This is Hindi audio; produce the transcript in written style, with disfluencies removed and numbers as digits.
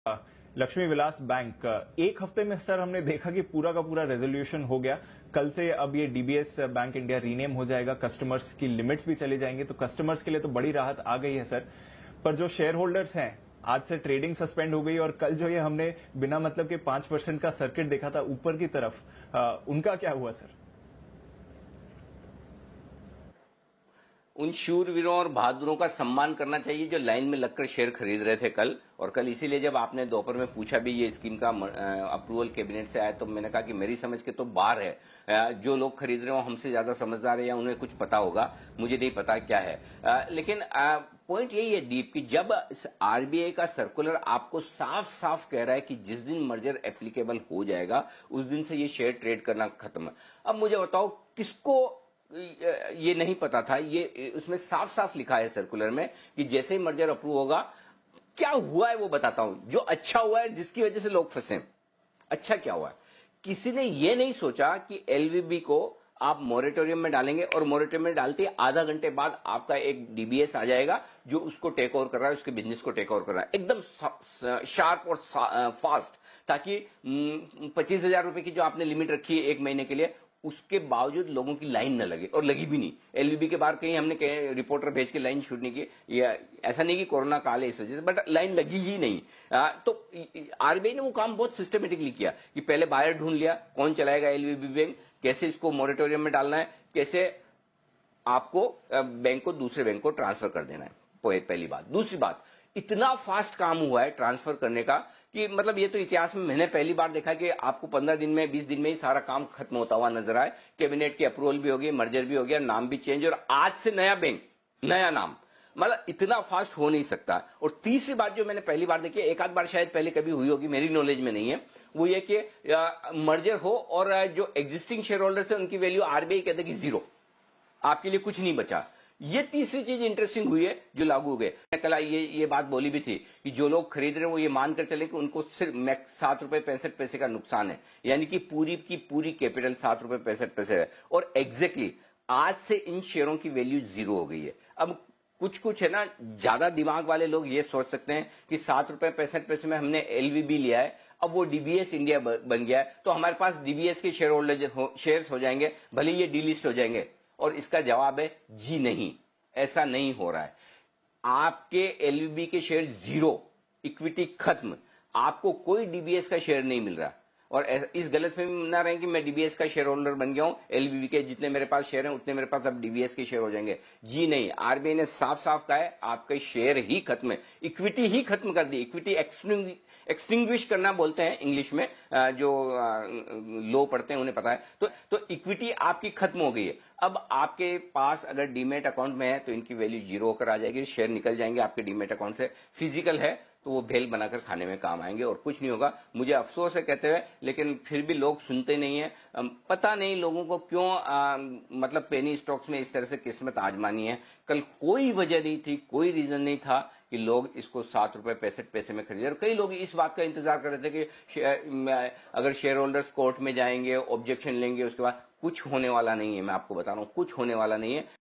लक्ष्मी विलास बैंक एक हफ्ते में सर हमने देखा कि पूरा का पूरा रेजोल्यूशन हो गया। कल से अब ये डीबीएस बैंक इंडिया रीनेम हो जाएगा, कस्टमर्स की लिमिट्स भी चली जाएंगी, तो कस्टमर्स के लिए तो बड़ी राहत आ गई है सर। पर जो शेयर होल्डर्स हैं, आज से ट्रेडिंग सस्पेंड हो गई और कल जो ये हमने बिना मतलब के 5% का सर्किट देखा था ऊपर की तरफ, उनका क्या हुआ सर? उन शूरवीरों और बहादुरों का सम्मान करना चाहिए जो लाइन में लगकर शेयर खरीद रहे थे कल। और कल इसीलिए जब आपने दोपहर में पूछा भी ये स्कीम का अप्रूवल कैबिनेट से आया, तो मैंने कहा कि मेरी समझ के तो बाहर है। जो लोग खरीद रहे हो हमसे ज्यादा समझदार है या उन्हें कुछ पता होगा, मुझे नहीं पता क्या है। लेकिन पॉइंट यही है दीप कि जब आरबीआई का सर्कुलर आपको साफ साफ कह रहा है कि जिस दिन मर्जर एप्लीकेबल हो जाएगा उस दिन से ये शेयर ट्रेड करना खत्म है। अब मुझे बताओ किसको ये नहीं पता था? ये उसमें साफ साफ लिखा है सर्कुलर में कि जैसे ही मर्जर अप्रूव होगा, क्या हुआ है वो बताता हूं। जो अच्छा हुआ है, जिसकी वजह से लोग फंसे, अच्छा क्या हुआ है? किसी ने ये नहीं सोचा कि एलवीबी को आप मोरेटोरियम में डालेंगे और मोरेटोरियम में डालते ही आधा घंटे बाद आपका एक डीबीएस आ जाएगा जो उसको टेक ओवर कर रहा है, उसके बिजनेस को टेक ओवर कर रहा है एकदम शार्प और फास्ट, ताकि 25,000 रुपए की जो आपने लिमिट रखी है एक महीने के लिए, उसके बावजूद लोगों की लाइन न लगे। और लगी भी नहीं। एलवीबी के बाहर कहीं हमने रिपोर्टर भेज के लाइन शूट नहीं की, या ऐसा नहीं कि कोरोना काल है इस वजह से, बट लाइन लगी ही नहीं। तो आरबीआई ने वो काम बहुत सिस्टमेटिकली किया कि पहले बायर ढूंढ लिया, कौन चलाएगा एलवीबी बैंक, कैसे इसको मोरेटोरियम में डालना है, कैसे आपको बैंक को दूसरे बैंक को ट्रांसफर कर देना है, पहली बात। दूसरी बात, इतना फास्ट काम हुआ है ट्रांसफर करने का कि मतलब ये तो इतिहास में मैंने पहली बार देखा कि आपको 15 दिन में 20 दिन में ही सारा काम खत्म होता हुआ नजर आए। कैबिनेट की अप्रूवल भी हो गई, मर्जर भी हो गया, नाम भी चेंज, और आज से नया बैंक, नया नाम। मतलब इतना फास्ट हो नहीं सकता। और तीसरी बात जो मैंने पहली बार देखी, एक आध बार शायद पहले कभी हुई होगी, मेरी नॉलेज में नहीं है, वो ये कि मर्जर हो और जो एग्जिस्टिंग शेयर होल्डर्स है उनकी वैल्यू आरबीआई कहते कि जीरो, आपके लिए कुछ नहीं बचा। ये तीसरी चीज इंटरेस्टिंग हुई है जो लागू हो गए। कल ये बात बोली भी थी कि जो लोग खरीद रहे हैं वो ये मानकर चले कि उनको सिर्फ मैक्स 7 रुपए 65 पैसे का नुकसान है, यानी कि पूरी की पूरी कैपिटल 7 रुपए 65 पैसे है। और एग्जैक्टली आज से इन शेयरों की वैल्यू जीरो हो गई है। अब कुछ है ना, ज्यादा दिमाग वाले लोग ये सोच सकते हैं कि 7 रुपए 65 पैसे में हमने एलवीबी लिया है, अब वो डीबीएस इंडिया बन गया है, तो हमारे पास डीबीएस के शेयर होल्डर शेयर्स हो जाएंगे, भले ये डीलिस्ट हो जाएंगे। और इसका जवाब है जी नहीं, ऐसा नहीं हो रहा है। आपके एलवीबी के शेयर जीरो, इक्विटी खत्म, आपको कोई डीबीएस का शेयर नहीं मिल रहा। और इस गलतफहमी में ना रहे कि मैं डीबीएस का शेयर होल्डर बन गया हूं, एलवीबी के जितने मेरे पास शेयर हैं उतने मेरे पास अब डीबीएस के शेयर हो जाएंगे। जी नहीं, आरबीआई ने साफ साफ कहा है आपके शेयर ही खत्म है, इक्विटी ही खत्म कर दी। इक्विटी एक्सटिंग्विश करना बोलते हैं इंग्लिश में, जो लो पढ़ते हैं उन्हें पता है। तो इक्विटी आपकी खत्म हो गई है। अब आपके पास अगर डीमेट अकाउंट में है तो इनकी वैल्यू जीरो होकर आ जाएगी, शेयर निकल जाएंगे आपके डीमेट अकाउंट से। फिजिकल है तो वो भेल बनाकर खाने में काम आएंगे और कुछ नहीं होगा। मुझे अफसोस है कहते हुए, लेकिन फिर भी लोग सुनते नहीं है। पता नहीं लोगों को क्यों मतलब पेनी स्टॉक्स में इस तरह से किस्मत आजमानी है। कल कोई वजह नहीं थी, कोई रीजन नहीं था कि लोग इसको 7 रुपए 65 पैसे में खरीदे। और कई लोग इस बात का इंतजार कर रहे थे कि अगर शेयर होल्डर्स कोर्ट में जाएंगे, ऑब्जेक्शन लेंगे, उसके बाद कुछ होने वाला नहीं है। मैं आपको बता रहा हूं, कुछ होने वाला नहीं है।